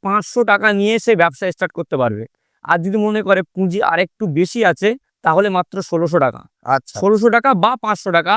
500 টাকা নিয়ে সে ব্যবসা স্টার্ট করতে পারবে। আর যদি মনে করে পুঁজি আরেকটু বেশি আছে, তাহলে মাত্র 1600 টাকা। আচ্ছা 1600 টাকা বা 500 টাকা,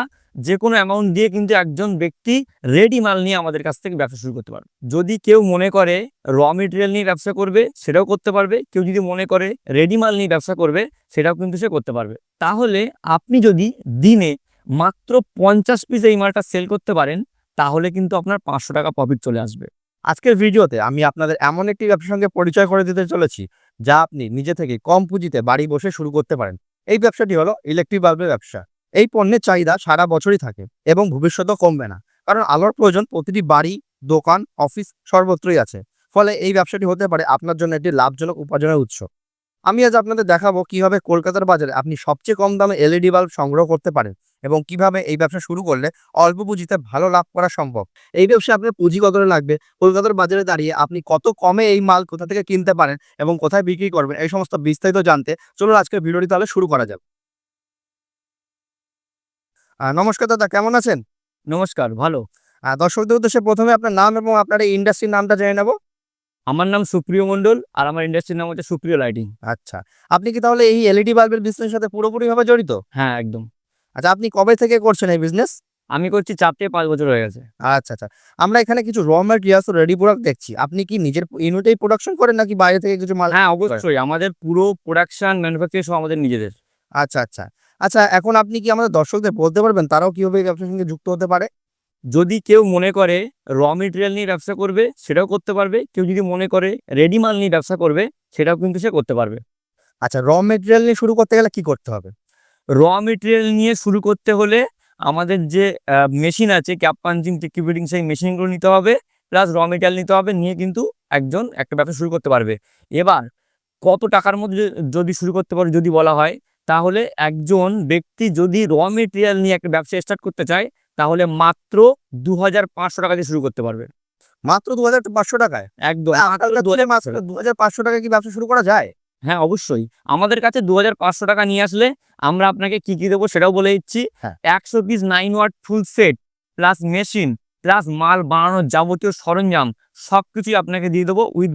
যে কোনো অ্যামাউন্ট দিয়ে কিন্তু একজন ব্যক্তি রেডি মাল নিয়ে আমাদের কাছ থেকে ব্যবসা শুরু করতে পারবে। যদি কেউ মনে করে র মেটেরিয়াল নিয়ে ব্যবসা করবে, সেটাও করতে পারবে। কেউ যদি মনে করে রেডি মাল নিয়ে ব্যবসা করবে, সেটাও কিন্তু সে করতে পারবে। তাহলে আপনি যদি দিনে মাত্র 50 পিস এই মালটা সেল করতে পারেন, তাহলে কিন্তু আপনার 500 টাকা প্রফিট চলে আসবে। আজকের ভিডিওতে আমি আপনাদের এমন একটি ব্যবসার সঙ্গে পরিচয় করে দিতে চলেছি, যা আপনি নিজে থেকে কম পুঁজিতে বাড়ি বসে শুরু করতে পারেন। এই ব্যবসাটি হলো ইলেকট্রিক বাল্বের ব্যবসা। এই পণ্যের চাহিদা সারা বছরই থাকে এবং ভবিষ্যতেও কমবে না, কারণ আলোর প্রয়োজন প্রতিটি বাড়ি, দোকান, অফিস সর্বত্রই আছে। ফলে এই ব্যবসাটি হতে পারে আপনার জন্য একটি লাভজনক উপার্জনের উৎস। আমি আজ আপনাদের দেখাবো কিভাবে কলকাতার বাজারে আপনি সবচেয়ে কম দামে এলইডি বাল্ব সংগ্রহ করতে পারেন এবং কিভাবে এই ব্যবসা শুরু করলে অল্প পুঁজিতে ভালো লাভ করা সম্ভব। এই ব্যবসা আপনার পুঁজি কতটা লাগবে, কলকাতার বাজারে দাঁড়িয়ে আপনি কত কমে এই মাল কোথা থেকে কিনতে পারেন এবং কোথায় বিক্রি করবেন, এই সমস্ত বিস্তারিত জানতে চলুন আজকের ভিডিওটি তাহলে শুরু করা যাবে। নমস্কার দাদা, কেমন আছেন? নমস্কার, ভালো। দর্শকদের উদ্দেশ্যে প্রথমে আপনার নাম এবং আপনার এই ইন্ডাস্ট্রির নামটা জেনে নেব। আমার নাম সুপ্রিয় মণ্ডল, আর আমার ইন্ডাস্ট্রির নাম হচ্ছে সুপ্রিয় লাইটিং। আচ্ছা, আপনি কি তাহলে এই এলইডি বাল্বের বিজনেসের সাথে পুরোপুরিভাবে জড়িত? হ্যাঁ, একদম। আচ্ছা, আপনি কবে থেকে করছেন এই বিজনেস? আমি করছি 4 থেকে 5 বছর হয়ে গেছে। আচ্ছা, আচ্ছা। আমরা এখানে কিছু র ম্যাটেরিয়ালস ও রেডি প্রোডাক্ট দেখছি। আপনি কি নিজের ইউনিটেই প্রোডাকশন করেন নাকি বাইরে থেকে কিছু মাল হ্যাঁ, করেন? অবশ্যই আমাদের পুরো প্রোডাকশন ম্যানুফ্যাকচারিং সব আমাদের নিজেদের। আচ্ছা, আচ্ছা। আচ্ছা, এখন আপনি কি আমাদের দর্শকদের বলতে পারবেন তারাও কিভাবে এই ব্যবসার সঙ্গে যুক্ত হতে পারে? যদি কেউ মনে করে র মেটেরিয়াল নিয়ে ব্যবসা করবে, সেটাও করতে পারবে। কেউ যদি মনে করে রেডি মাল নিয়ে ব্যবসা করবে, সেটাও কিন্তু সে করতে পারবে। আচ্ছা, র মেটেরিয়াল নিয়ে শুরু করতে গেলে কি করতে হবে? র মেটেরিয়াল নিয়ে শুরু করতে হলে আমাদের যে মেশিন আছে, ক্যাপ পাঞ্চিং, টিকিউবিটিং, সেই মেশিনগুলো নিতে হবে, প্লাস র মেটেরিয়াল নিতে হবে। নিয়ে কিন্তু একজন একটা ব্যবসা শুরু করতে পারবে। এবার কত টাকার মধ্যে যদি শুরু করতে পারে যদি বলা হয়, তাহলে একজন ব্যক্তি যদি র মেটেরিয়াল নিয়ে একটা ব্যবসা স্টার্ট করতে চায়, তাহলে মাত্র 2500 টাকা দিয়ে শুরু করতে পারবে। মাত্র ৳২,৫০০ টাকায়? একদম মাত্র আজকালকার দিনে মাত্র 2500 টাকা। ৳২,৫০০ টাকায় কি ব্যবসা শুরু করা যায়? হ্যাঁ, অবশ্যই। আমাদের কাছে 2500 টাকা নিয়ে আসলে আমরা আপনাকে কি দেবো সেটাও বলে দিচ্ছি। হ্যাঁ। 100 piece 9 watt full set, plus machine, plus মাল বানানোর যাবতীয় সরঞ্জাম সবকিছুই আপনাকে দিয়ে দেবো। উইথ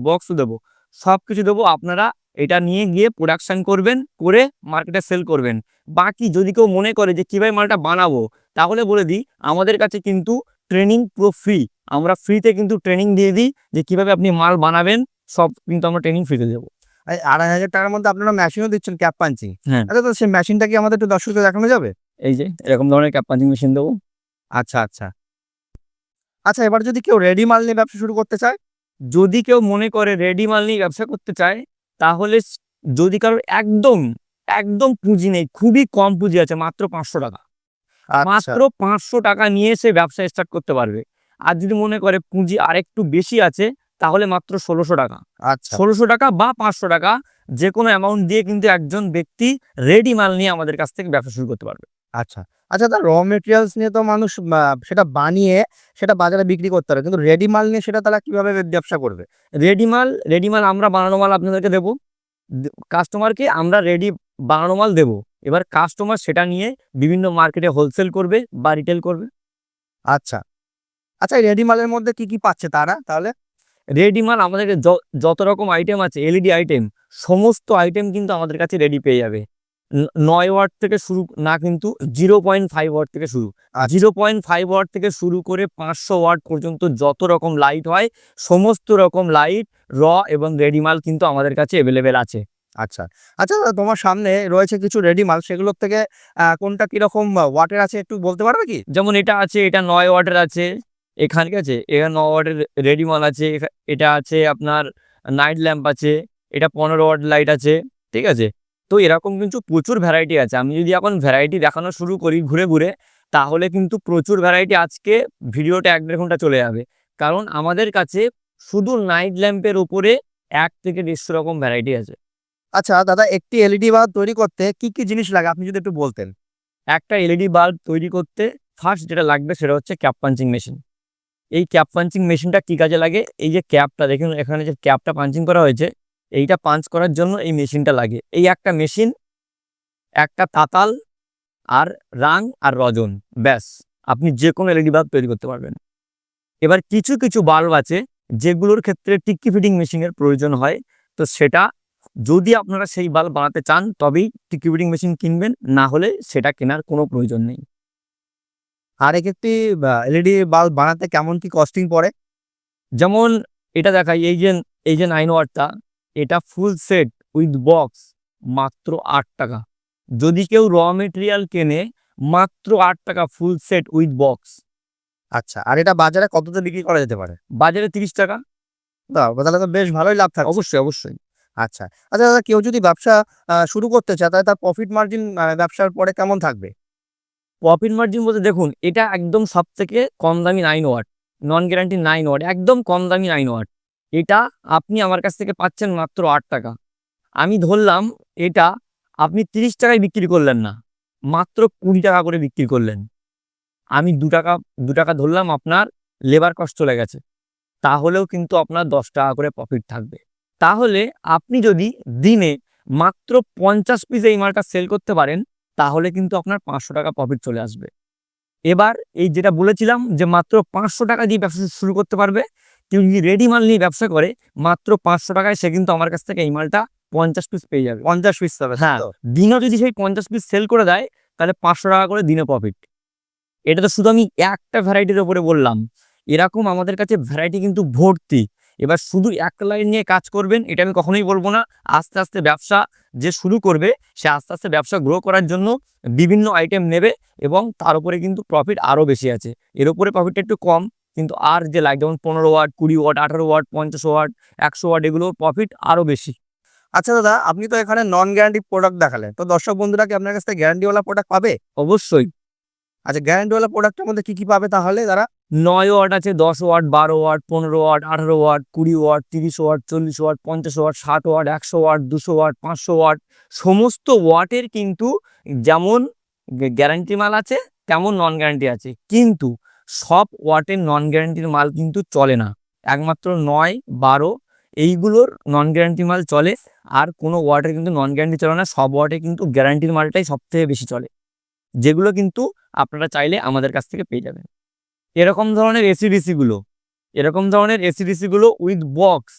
বক্সও দেবো। সবকিছু দেবো। আপনারা এটা নিয়ে গিয়ে প্রোডাকশন করবেন, করে মার্কেটে সেল করবেন। বাকি যদি কেউ মনে করে যে কিভাবে মালটা বানাবো, তাহলে বলে দিই, আমাদের কাছে কিন্তু ট্রেনিং পুরো ফ্রি। আমরা ফ্রিতে কিন্তু ট্রেনিং দিয়ে দিই যে কিভাবে আপনি মাল বানাবেন, সব কিন্তু আমরা ট্রেনিং ফ্রিতে দেবো। এই ৳২,৫০০ টাকার মধ্যে আপনারা মেশিনও দিচ্ছেন, ক্যাপ পাঞ্চিং। হ্যাঁ, আচ্ছা, তো সেই মেশিনটা কি আমাদের একটু দর্শকদের দেখানো যাবে? এই যে এরকম ধরনের ক্যাপ পাঞ্চিং মেশিন দেবো। আচ্ছা, আচ্ছা। আচ্ছা, এবার যদি কেউ রেডি মাল নিয়ে ব্যবসা শুরু করতে চায়? যদি কেউ মনে করে রেডি মাল নিয়ে ব্যবসা করতে চায়, তাহলে যদি কারোর একদম, একদম পুঁজি নেই, খুবই কম পুঁজি আছে, মাত্র 500 টাকা। আচ্ছা, মাত্র 500 টাকা নিয়ে সে ব্যবসা স্টার্ট করতে পারবে। আর যদি মনে করে পুঁজি আরেকটু বেশি আছে, তাহলে মাত্র 1600 টাকা। আচ্ছা, 1600 টাকা বা 500 টাকা, যে কোনো অ্যামাউন্ট দিয়ে কিন্তু একজন ব্যক্তি রেডি মাল নিয়ে আমাদের কাছ থেকে ব্যবসা শুরু করতে পারবে। আচ্ছা। আচ্ছা, তার র মেটেরিয়ালস নিয়ে তো মানুষ সেটা বানিয়ে সেটা বাজারে বিক্রি করতে পারে। কিন্তু রেডি মাল নিয়ে সেটা তারা কিভাবে ব্যবসা করবে? রেডি মাল আমরা বানানো মাল আপনাদেরকে দেবো। কাস্টমারকে আমরা রেডি বানানো মাল দেবো। এবার কাস্টমার সেটা নিয়ে বিভিন্ন মার্কেটে হোলসেল করবে বা রিটেল করবে। আচ্ছা। আচ্ছা, এই রেডি মালের মধ্যে কি, কি পাচ্ছে তারা তাহলে? রেডি মাল আমাদেরকে যত রকম আইটেম আছে, এলইডি আইটেম, সমস্ত আইটেম কিন্তু আমাদের কাছে রেডি পেয়ে যাবে। 9 ওয়াট থেকে শুরু না, কিন্তু 0.5 ওয়াট থেকে শুরু। আচ্ছা, 0.5 ওয়াট থেকে শুরু করে 500 ওয়াট পর্যন্ত যত রকম লাইট হয়, সমস্ত রকম লাইট, র এবং রেডি মাল কিন্তু আমাদের কাছে এভেলেবেল আছে। আচ্ছা। আচ্ছা, তোমার সামনে রয়েছে কিছু রেডি মাল, সেগুলোর থেকে কোনটা কিরকম ওয়াটের আছে একটু বলতে পারবে কি? যেমন এটা আছে, এটা 9 ওয়াটের আছে। এখানে ঠিক আছে, এখানে 9 ওয়াটের রেডি মাল আছে। এটা আছে আপনার নাইট ল্যাম্প আছে। এটা 15 ওয়াট লাইট আছে। ঠিক আছে? তো এরকম কিন্তু প্রচুর ভ্যারাইটি আছে। আমি যদি এখন ভ্যারাইটি দেখানো শুরু করি ঘুরে, ঘুরে, তাহলে কিন্তু প্রচুর ভ্যারাইটি, আজকে ভিডিওটা 1-1.5 ঘন্টা চলে যাবে। কারণ আমাদের কাছে শুধু নাইট ল্যাম্পের উপরে 1 থেকে 150 রকম ভ্যারাইটি আছে। আচ্ছা দাদা, একটি এলইডি বাল্ব তৈরি করতে কি, কি জিনিস লাগে আপনি যদি একটু বলতেন? একটা এলইডি বাল্ব তৈরি করতে ফার্স্ট যেটা লাগবে সেটা হচ্ছে ক্যাপ পাঞ্চিং মেশিন। এই ক্যাপ পাঞ্চিং মেশিনটা কি কাজে লাগে? এই যে ক্যাপটা দেখুন, এখানে যে ক্যাপটা পাঞ্চিং করা হয়েছে, এইটা পাঞ্চ করার জন্য এই মেশিনটা লাগে। এই একটা মেশিন, একটা তাতাল, আর রাং আর রজন, ব্যাস, আপনি যে কোনো এলইডি বাল্ব তৈরি করতে পারবেন। এবার কিছু কিছু বাল্ব আছে যেগুলোর ক্ষেত্রে টিক্কি ফিটিং মেশিনের প্রয়োজন হয়, তো সেটা যদি আপনারা সেই বাল্ব বানাতে চান তবেই টিক্কি ফিটিং মেশিন কিনবেন, না হলে সেটা কেনার কোনো প্রয়োজন নেই। আর একটি এলইডি বাল্ব বানাতে কেমন কি কস্টিং পড়ে? যেমন এটা দেখাই, এই যে 9 ওয়াটটা, এটা ফুল সেট উইথ বক্স মাত্র 8 টাকা। যদি কেউ র মেটেরিয়াল কেনে, মাত্র 8 টাকা ফুল সেট উইথ বক্স। আচ্ছা, আর এটা বাজারে কততে বিক্রি করা যেতে পারে? বাজারে 30 টাকা। তাহলে তো বেশ ভালোই লাভ থাকছে। অবশ্যই, অবশ্যই। আচ্ছা, আচ্ছা দাদা, কেউ যদি ব্যবসা শুরু করতে চায় তাহলে তার প্রফিট মার্জিন ব্যবসার পরে কেমন থাকবে? প্রফিট মার্জিন বলতে দেখুন, এটা একদম সবথেকে কম দামি 9 ওয়াট, নন গ্যারান্টি 9 ওয়াট, একদম কম দামি 9 ওয়াট। এটা আপনি আমার কাছ থেকে পাচ্ছেন মাত্র 8 টাকা। আমি ধরলাম এটা আপনি 30 টাকায় বিক্রি করলেন না, মাত্র 20 টাকা করে বিক্রি করলেন। আমি 2 টাকা ধরলাম, আপনার লেবার কস্ট চলে গেছে, তাহলেও কিন্তু আপনার 10 টাকা করে প্রফিট থাকবে। তাহলে আপনি যদি দিনে মাত্র 50 পিস এই মালটা সেল করতে পারেন, তাহলে কিন্তু আপনার 500 টাকা প্রফিট চলে আসবে। এবার এই যেটা বলেছিলাম যে মাত্র 500 টাকা দিয়ে ব্যবসা শুরু করতে পারবে, কেউ যদি রেডি মাল নিয়ে ব্যবসা করে মাত্র 500 টাকায়, সে কিন্তু আমার কাছ থেকে এই মালটা 50 পিস পেয়ে যাবে। 50 পিস হবে? হ্যাঁ, দিনেও যদি সেই 50 পিস সেল করে দেয়, তাহলে 500 টাকা করে দিনে প্রফিট। এটা তো শুধু আমি একটা ভ্যারাইটির ওপরে বললাম, এরকম আমাদের কাছে ভ্যারাইটি কিন্তু ভর্তি। এবার শুধু এক লাইন নিয়ে কাজ করবেন এটা আমি কখনোই বলবো না। আস্তে আস্তে ব্যবসা যে শুরু করবে, সে আস্তে আস্তে ব্যবসা গ্রো করার জন্য বিভিন্ন আইটেম নেবে, এবং তার উপরে কিন্তু প্রফিট আরও বেশি আছে। এর উপরে প্রফিটটা একটু কম, কিন্তু আর যে লাগে যেমন 15 watt, 20 watt, 18 watt, 50 watt, 100 watt, এগুলোর প্রফিট আরও বেশি। আচ্ছা দাদা, আপনি তো এখানে নন গ্যারান্টি প্রোডাক্ট দেখালেন, তো দর্শক বন্ধুরা কি আপনার কাছ থেকে গ্যারান্টিওয়ালা প্রোডাক্ট পাবে? অবশ্যই। আচ্ছা, গ্যারান্টিওয়ালা প্রোডাক্টের মধ্যে কি পাবে তাহলে তারা? 9 ওয়াট আছে, 10 watt, 12 watt, 15 watt, 18 watt, 20 watt, 30 watt, 40 watt, 50 watt, 60 watt, 100 watt, 200 watt, 500 watt, সমস্ত ওয়াটের কিন্তু যেমন গ্যারান্টি মাল আছে, তেমন নন গ্যারান্টি আছে। কিন্তু সব ওয়াটের নন গ্যারান্টির মাল কিন্তু চলে না, একমাত্র 9, 12 এইগুলোর নন গ্যারান্টি মাল চলে। আর কোনো ওয়াটের কিন্তু নন গ্যারান্টি চলে না, সব ওয়াটে কিন্তু গ্যারান্টির মালটাই সবথেকে বেশি চলে, যেগুলো কিন্তু আপনারা চাইলে আমাদের কাছ থেকে পেয়ে যাবেন। এরকম ধরনের এসিডিসি গুলো উইথ বক্স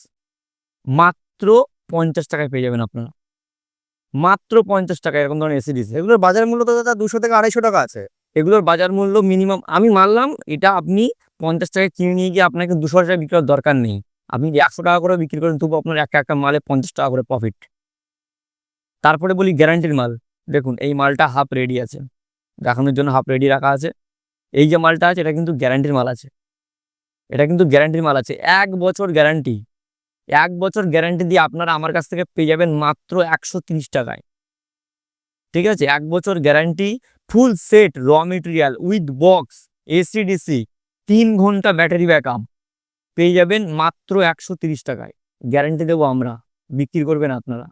মাত্র 50 টাকায় পেয়ে যাবেন আপনারা, মাত্র 50 টাকা। এরকম ধরনের এসিডিসি, এগুলোর বাজার মূল্য তো দাদা 200 থেকে 250 টাকা আছে। এগুলোর বাজার মূল্য মিনিমাম, আমি মানলাম এটা আপনি 50 টাকায় কিনে নিয়ে গিয়ে আপনাকে 200 টাকায় বিক্রি করার দরকার নেই। আপনি 100 টাকা করে বিক্রি করেন, তবু আপনার একটা মালে 50 টাকা করে প্রফিট। তারপরে বলি গ্যারান্টির মাল। দেখুন এই মালটা হাফ রেডি আছে, দেখানোর জন্য হাফ রেডি রাখা আছে। এই যে মালটা আছে, এটা কিন্তু গ্যারান্টির মাল আছে, এটা কিন্তু গ্যারান্টির মাল আছে, 1 বছর গ্যারান্টি। 1 বছর গ্যারান্টি দিয়ে আপনারা আমার কাছ থেকে পেয়ে যাবেন মাত্র 130 টাকায়। ঠিক আছে, 1 বছর গ্যারান্টি, ফুল সেট র মেটেরিয়াল উইথ বক্স, এসিডিসি, 3 ঘন্টা ব্যাটারি ব্যাকআপ পেয়ে যাবেন মাত্র 130 টাকায়। গ্যারান্টি দেবো আমরা, বিক্রি করবেন আপনারা।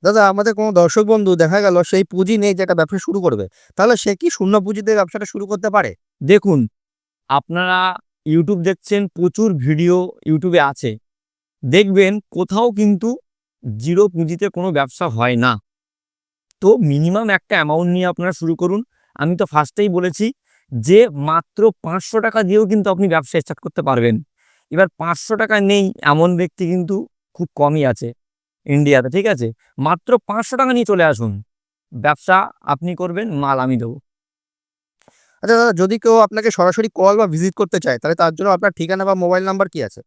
দাদা, আমাদের কোনো দর্শক বন্ধু দেখা গেল সেই পুঁজি নেই যে একটা ব্যবসা শুরু করবে, তাহলে সে কি শূন্য পুঁজিতে ব্যবসাটা শুরু করতে পারে? দেখুন, আপনারা ইউটিউব দেখছেন, প্রচুর ভিডিও ইউটিউবে আছে, দেখবেন কোথাও কিন্তু জিরো পুঁজিতে কোনো ব্যবসা হয় না। তো মিনিমাম একটা অ্যামাউন্ট নিয়ে আপনারা শুরু করুন। আমি তো ফার্স্টেই বলেছি যে মাত্র 500 টাকা দিয়েও কিন্তু আপনি ব্যবসা স্টার্ট করতে পারবেন। এবার 500 টাকা নেই এমন ব্যক্তি কিন্তু খুব কমই আছে ইন্ডিয়াতে, ঠিক আছে? মাত্র 500 টাকা নিয়ে চলে আসুন, ব্যবসা আপনি করবেন, মাল আমি দেবো। আচ্ছা দাদা, যদি কেউ আপনাকে সরাসরি কল বা ভিজিট করতে চায়, তাহলে তার জন্য আপনার ঠিকানা বা মোবাইল নাম্বার কি আছে?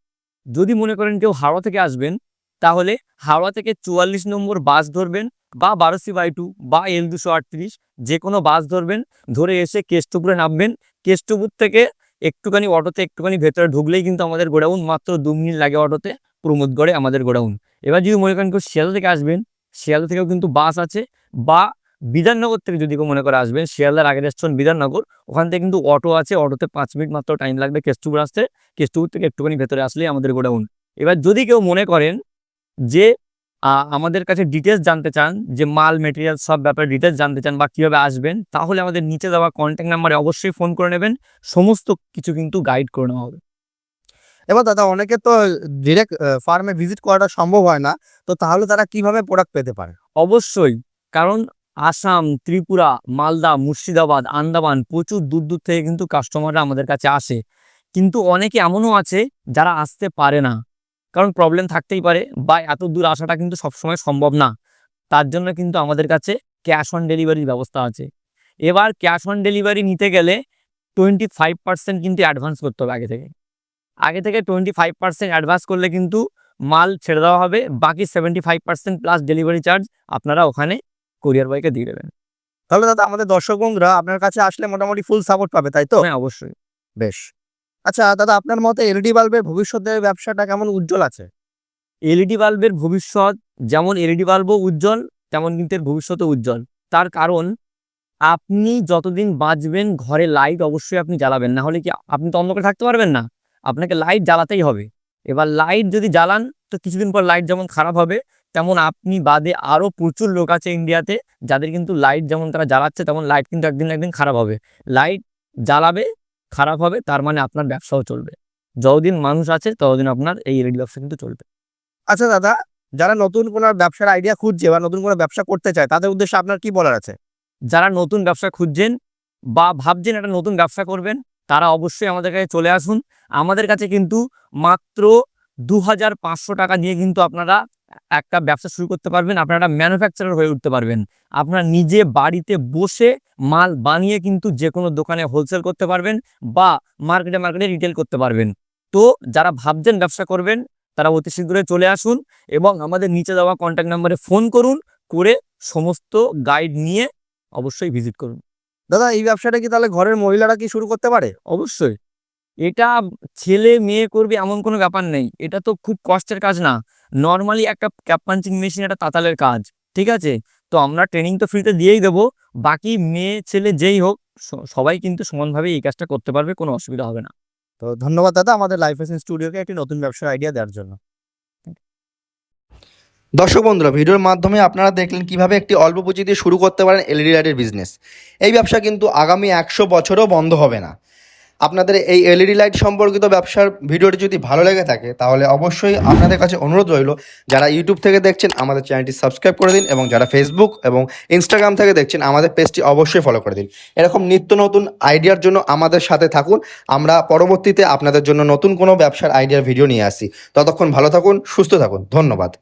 যদি মনে করেন কেউ হাওড়া থেকে আসবেন, তাহলে হাওড়া থেকে 44 নম্বর বাস ধরবেন, বা 12C/2 বা L238, যে কোনো বাস ধরবেন, ধরে এসে কেষ্টপুরে নামবেন। কেষ্টপুর থেকে একটুখানি ভেতরে ঢুকলেই কিন্তু আমাদের গোডাউন, মাত্র 2 মিনিট লাগে অটোতে, প্রমোদগড়ে আমাদের গোডাউন। এবার যদি মনে করেন কেউ শিয়ালদা থেকে আসবেন, শিয়ালদা থেকেও কিন্তু বাস আছে, বা বিধাননগর থেকে যদি কেউ মনে করে আসবেন, শিয়ালদার আগের স্টেশন বিধাননগর, ওখান থেকে কিন্তু অটো আছে, অটোতে 5 মিনিট মাত্র টাইম লাগবে কেষ্টপুর আসতে। কেষ্টপুর থেকে একটুখানি ভেতরে আসলেই আমাদের গোডাউন। এবার যদি কেউ মনে করেন যে আমাদের কাছে ডিটেলস জানতে চান, যে মাল মেটেরিয়াল সব ব্যাপারে ডিটেলস জানতে চান, বা কীভাবে আসবেন, তাহলে আমাদের নিচে দেওয়া কন্ট্যাক্ট নাম্বারে অবশ্যই ফোন করে নেবেন, সমস্ত কিছু কিন্তু গাইড করে নেওয়া হবে। এবার দাদা, অনেকে তো ডিরেক্ট ফার্মে ভিজিট করাটা সম্ভব হয় না, তো তাহলে তারা কিভাবে প্রোডাক্ট পেতে পারে? অবশ্যই, কারণ আসাম, ত্রিপুরা, মালদা, মুর্শিদাবাদ, আন্দামান, প্রচুর দূর দূর থেকে কিন্তু কাস্টমাররা আমাদের কাছে আসে। কিন্তু অনেকে এমনও আছে যারা আসতে পারে না, কারণ প্রবলেম থাকতেই পারে, বা এত দূর আসাটা কিন্তু সবসময় সম্ভব না। তার জন্য কিন্তু আমাদের কাছে ক্যাশ অন ডেলিভারির ব্যবস্থা আছে। এবার ক্যাশ অন ডেলিভারি নিতে গেলে 25% কিন্তু অ্যাডভান্স করতে হবে আগে থেকে 25% অ্যাডভান্স করলে কিন্তু মাল ছেড়ে দেওয়া হবে, বাকি 75% প্লাস ডেলিভারি চার্জ আপনারা ওখানে কোরিয়ার বয়কে দিয়ে দেবেন। তাহলে দাদা আমাদের দর্শক বন্ধুরা আপনার কাছে আসলে মোটামুটি ফুল সাপোর্ট পাবে, তাই তো? হ্যাঁ, অবশ্যই। বেশ। আচ্ছা দাদা, আপনার মতে এলইডি বাল্বের ভবিষ্যতের ব্যবসাটা কেমন উজ্জ্বল আছে? এলইডি বাল্বের ভবিষ্যৎ, যেমন এলইডি বাল্বও উজ্জ্বল তেমন কিন্তু এর ভবিষ্যৎও উজ্জ্বল। তার কারণ, আপনি যতদিন বাঁচবেন ঘরে লাইট অবশ্যই আপনি জ্বালাবেন, না হলে কি আপনি তো অন্ধকারে থাকতে পারবেন না, আপনাকে লাইট জ্বালাতেই হবে। এবার লাইট যদি জ্বালান তো কিছুদিন পর লাইট যেমন খারাপ হবে, তেমন আপনি বাদে আরও প্রচুর লোক আছে ইন্ডিয়াতে যাদের কিন্তু লাইট যেমন তারা জ্বালাচ্ছে তেমন লাইট কিন্তু একদিন না একদিন খারাপ হবে। লাইট জ্বালাবে, খারাপ হবে, তার মানে আপনার ব্যবসাও চলবে। যতদিন মানুষ আছে ততদিন আপনার এই এলইডি ব্যবসা কিন্তু চলবে। আচ্ছা দাদা, যারা নতুন কোনো ব্যবসার আইডিয়া খুঁজছে বা নতুন কোনো ব্যবসা করতে চায় তাদের উদ্দেশ্যে আপনার কি বলার আছে? যারা নতুন ব্যবসা খুঁজছেন বা ভাবছেন একটা নতুন ব্যবসা করবেন, তারা অবশ্যই আমাদের কাছে চলে আসুন। আমাদের কাছে কিন্তু মাত্র 2500 টাকা দিয়ে কিন্তু আপনারা একটা ব্যবসা শুরু করতে পারবেন, আপনারা একটা ম্যানুফ্যাকচারার হয়ে উঠতে পারবেন। আপনারা নিজে বাড়িতে বসে মাল বানিয়ে কিন্তু যে কোনো দোকানে হোলসেল করতে পারবেন বা মার্কেটে রিটেল করতে পারবেন। তো যারা ভাবছেন ব্যবসা করবেন তারা অতি শীঘ্রই চলে আসুন এবং আমাদের নিচে দেওয়া কন্ট্যাক্ট নাম্বারে ফোন করুন, করে সমস্ত গাইড নিয়ে অবশ্যই ভিজিট করুন। দাদা, এই ব্যবসাটা কি তাহলে ঘরের মহিলারা কি শুরু করতে পারে? অবশ্যই। এটা ছেলে মেয়ে করবে এমন কোনো ব্যাপার নেই। এটা তো খুব কষ্টের কাজ না। নরমালি একটা ক্যাপ পাঞ্চিং মেশিন একটা তাতালের কাজ। ঠিক আছে? তো আমরা ট্রেনিং তো ফ্রিতে দিয়েই দেবো। বাকি মেয়ে ছেলে যেই হোক সবাই কিন্তু সমানভাবে এই কাজটা করতে পারবে, কোনো অসুবিধা হবে না। তো ধন্যবাদ দাদা আমাদের লাইফ এসেন্স স্টুডিওকে একটি নতুন ব্যবসার আইডিয়া দেওয়ার জন্য। দর্শক বন্ধুরা, ভিডিওর মাধ্যমে আপনারা দেখলেন কিভাবে একটি অল্প পুঁজি দিয়ে শুরু করতে পারেন এলইডি লাইটের বিজনেস। এই ব্যবসা কিন্তু আগামী 100 বছরও বন্ধ হবে না। আপনাদের এই এলইডি লাইট সম্পর্কিত ব্যবসার ভিডিওটি যদি ভালো লেগে থাকে তাহলে অবশ্যই আপনাদের কাছে অনুরোধ রইল, যারা ইউটিউব থেকে দেখছেন আমাদের চ্যানেলটি সাবস্ক্রাইব করে দিন, এবং যারা ফেসবুক এবং ইনস্টাগ্রাম থেকে দেখছেন আমাদের পেজটি অবশ্যই ফলো করে দিন। এরকম নিত্য নতুন আইডিয়ার জন্য আমাদের সাথে থাকুন। আমরা পরবর্তীতে আপনাদের জন্য নতুন কোনো ব্যবসার আইডিয়ার ভিডিও নিয়ে আসি। ততক্ষণ ভালো থাকুন, সুস্থ থাকুন। ধন্যবাদ।